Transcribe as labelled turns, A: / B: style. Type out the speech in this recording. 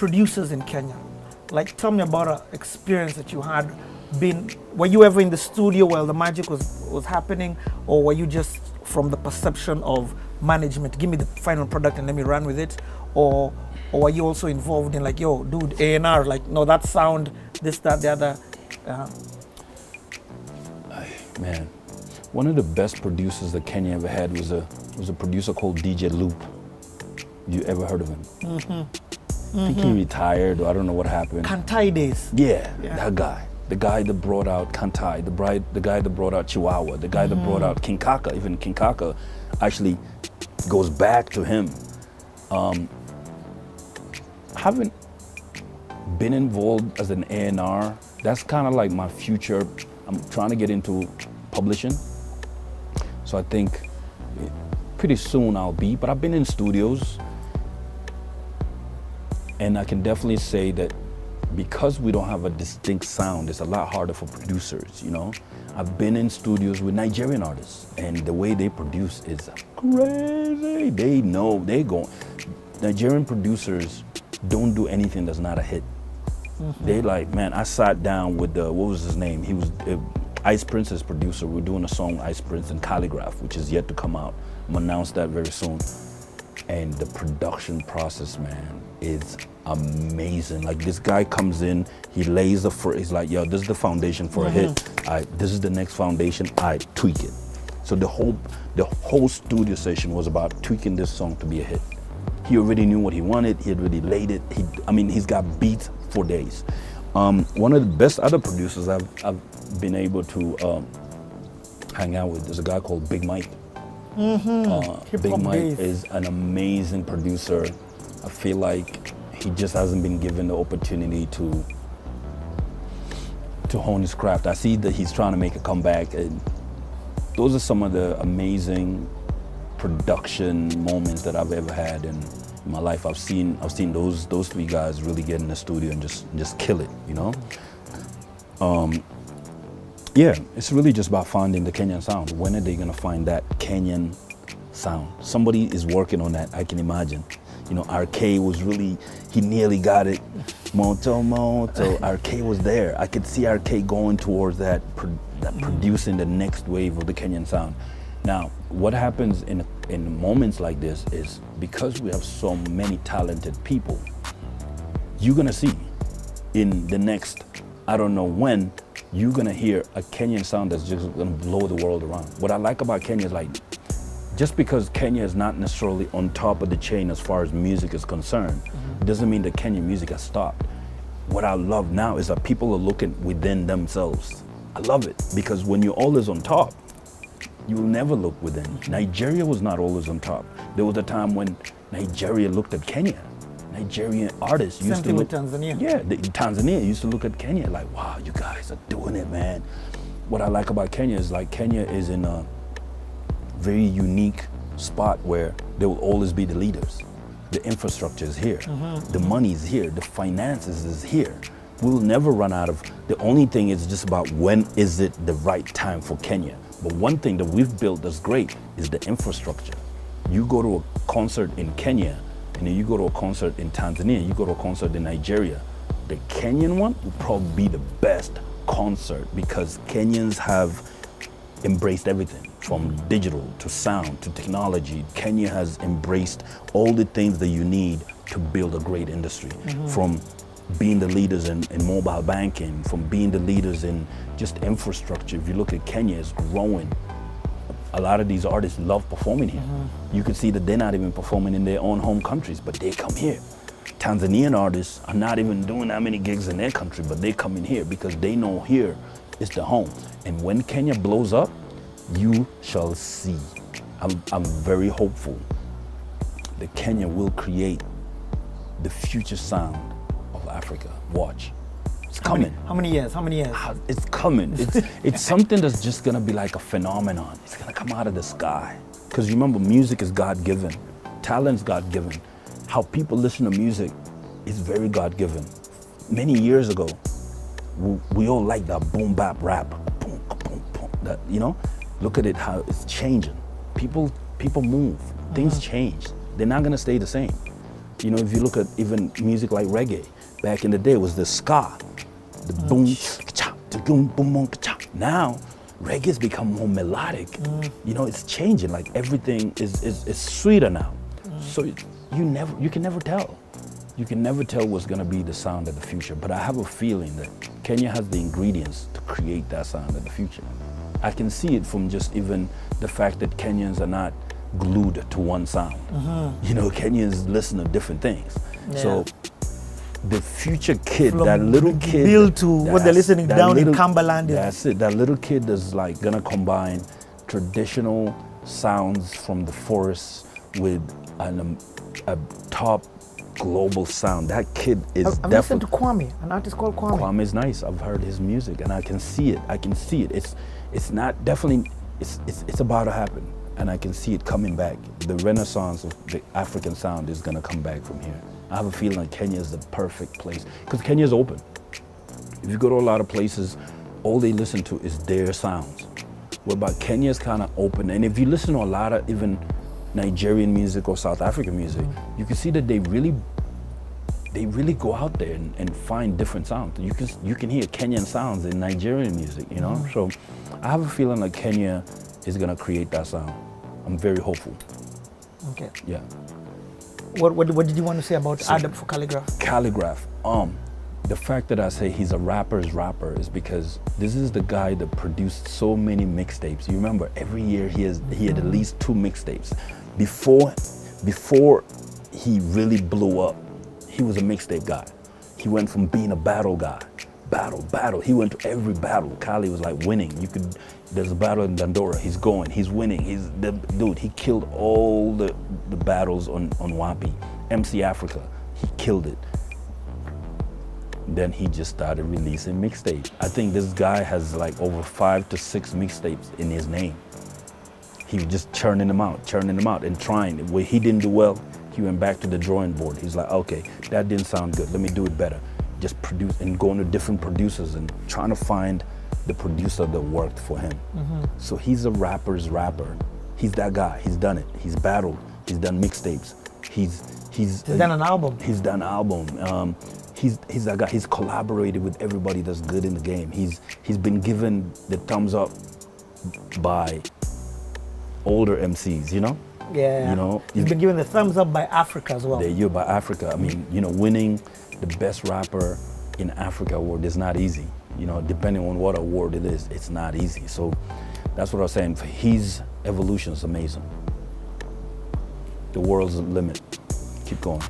A: producers in Kenya. Like, tell me about an experience that you had been. Were you ever in the studio while the magic was happening, or were you just from the perception of management? Give me the final product and let me run with it, or were you also involved in, like, yo, dude, A&R, like, no, that sound, this, that, the other?
B: Man, one of the best producers that Kenya ever had was a producer called DJ Loop. You ever heard of him? I think he retired, or I don't know what happened.
A: Kantai days.
B: Yeah, that guy. The guy that brought out Kantai, the guy that brought out Chihuahua, the guy that brought out King Kaka. Even King Kaka actually goes back to him. Haven't been involved as an A&R. That's kind of like my future. I'm trying to get into publishing. So I think pretty soon I'll be, but I've been in studios. And I can definitely say that because we don't have a distinct sound, it's a lot harder for producers, you know? I've been in studios with Nigerian artists, and the way they produce is crazy. They know, Nigerian producers don't do anything that's not a hit. They like, man, I sat down with what was his name? He was Ice Prince's producer. We're doing a song, Ice Prince and Calligraph, which is yet to come out. I'm gonna announce that very soon. And the production process, man, is amazing. Like, this guy comes in, he lays he's like, yo, this is the foundation for a hit. This is the next foundation, I tweak it. So the whole studio session was about tweaking this song to be a hit. He already knew what he wanted, he had already laid it. He's got beats for days. One of the best other producers I've been able to hang out with is a guy called Big Mike. Big Mike is an amazing producer. I feel like he just hasn't been given the opportunity to hone his craft. I see that he's trying to make a comeback, and those are some of the amazing production moments that I've ever had in my life. I've seen those three guys really get in the studio and just kill it, you know? Yeah, it's really just about finding the Kenyan sound. When are they gonna find that Kenyan sound? Somebody is working on that, I can imagine. You know, RK was really, he nearly got it. Moto, RK was there. I could see RK going towards that producing the next wave of the Kenyan sound. Now, what happens in moments like this is, because we have so many talented people, you're gonna see in the next, I don't know when, you're gonna hear a Kenyan sound that's just gonna blow the world around. What I like about Kenya is, like, just because Kenya is not necessarily on top of the chain as far as music is concerned, doesn't mean that Kenyan music has stopped. What I love now is that people are looking within themselves. I love it, because when you're always on top, you will never look within. Nigeria was not always on top. There was a time when Nigeria looked at Kenya. Nigerian artists used to look.
A: Tanzania.
B: Yeah, Tanzania used to look at Kenya like, wow, you guys are doing it, man. What I like about Kenya is, like, Kenya is in a very unique spot where there will always be the leaders. The infrastructure is here. The money is here. The finances is here. We'll never run out of. The only thing is just about when is it the right time for Kenya. But one thing that we've built that's great is the infrastructure. You go to a concert in Kenya, and then you go to a concert in Tanzania, you go to a concert in Nigeria. The Kenyan one will probably be the best concert, because Kenyans have embraced everything from digital to sound to technology. Kenya has embraced all the things that you need to build a great industry, from being the leaders in mobile banking, from being the leaders in just infrastructure. If you look at Kenya, it's growing. A lot of these artists love performing here. You can see that they're not even performing in their own home countries, but they come here. Tanzanian artists are not even doing that many gigs in their country, but they come in here because they know here is the home. And when Kenya blows up, you shall see. I'm very hopeful that Kenya will create the future sound of Africa. Watch. It's coming.
A: How many years?
B: It's coming. It's something that's just gonna be like a phenomenon. It's gonna come out of the sky. Because remember, music is God-given. Talent's God-given. How people listen to music is very God-given. Many years ago, we all like that boom bap rap. Boom, boom, boom. That, you know? Look at it, how it's changing. People move. Things change. They're not gonna stay the same. You know, if you look at even music like reggae, back in the day it was the ska, the boom, ka-cha, the boom, boom, boom, ka-cha. Now, reggae's become more melodic. You know, it's changing. Like everything is sweeter now. So you can never tell. You can never tell what's gonna be the sound of the future. But I have a feeling that Kenya has the ingredients to create that sound of the future. I can see it from just even the fact that Kenyans are not glued to one sound. You know, Kenyans listen to different things. So the future kid,
A: From
B: that little kid,
A: Bill to what they're listening down in Cumberland.
B: That's it. That little kid is like gonna combine traditional sounds from the forest with a top global sound. That kid is
A: I've listened to Kwame, an artist called Kwame.
B: Kwame is nice. I've heard his music and I can see it. I can see it. It's not definitely. It's about to happen, and I can see it coming back. The renaissance of the African sound is gonna come back from here. I have a feeling like Kenya is the perfect place because Kenya is open. If you go to a lot of places, all they listen to is their sounds. What about Kenya is kind of open, and if you listen to a lot of even Nigerian music or South African music, you can see that they really go out there and find different sounds. You can hear Kenyan sounds in Nigerian music, you know. So I have a feeling like Kenya is gonna create that sound. I'm very hopeful.
A: Okay.
B: Yeah.
A: What did you want to say about Adab for Calligraph?
B: Calligraph. The fact that I say he's a rapper's rapper is because this is the guy that produced so many mixtapes. You remember every year he had at least 2 mixtapes. Before he really blew up, he was a mixtape guy. He went from being a battle guy, battle. He went to every battle. Kali was like winning. There's a battle in Dandora. He's going. He's winning. He killed all the battles on Wapi. MC Africa. He killed it. Then he just started releasing mixtapes. I think this guy has like over 5 to 6 mixtapes in his name. He was just churning them out and trying. When he didn't do well, he went back to the drawing board. He's like, okay, that didn't sound good. Let me do it better. Just produce and going to different producers and trying to find the producer that worked for him. So he's a rapper's rapper. He's that guy. He's done it. He's battled. He's done mixtapes. He's
A: done an album.
B: He's done an album. He's that guy. He's collaborated with everybody that's good in the game. He's been given the thumbs up by older MCs, you know?
A: Yeah.
B: You know?
A: He's been given the thumbs up by Africa as well.
B: There you by Africa. I mean, you know, winning the best rapper in Africa award is not easy. You know, depending on what award it is, it's not easy. So that's what I was saying. His evolution is amazing. The world's the limit. Keep going.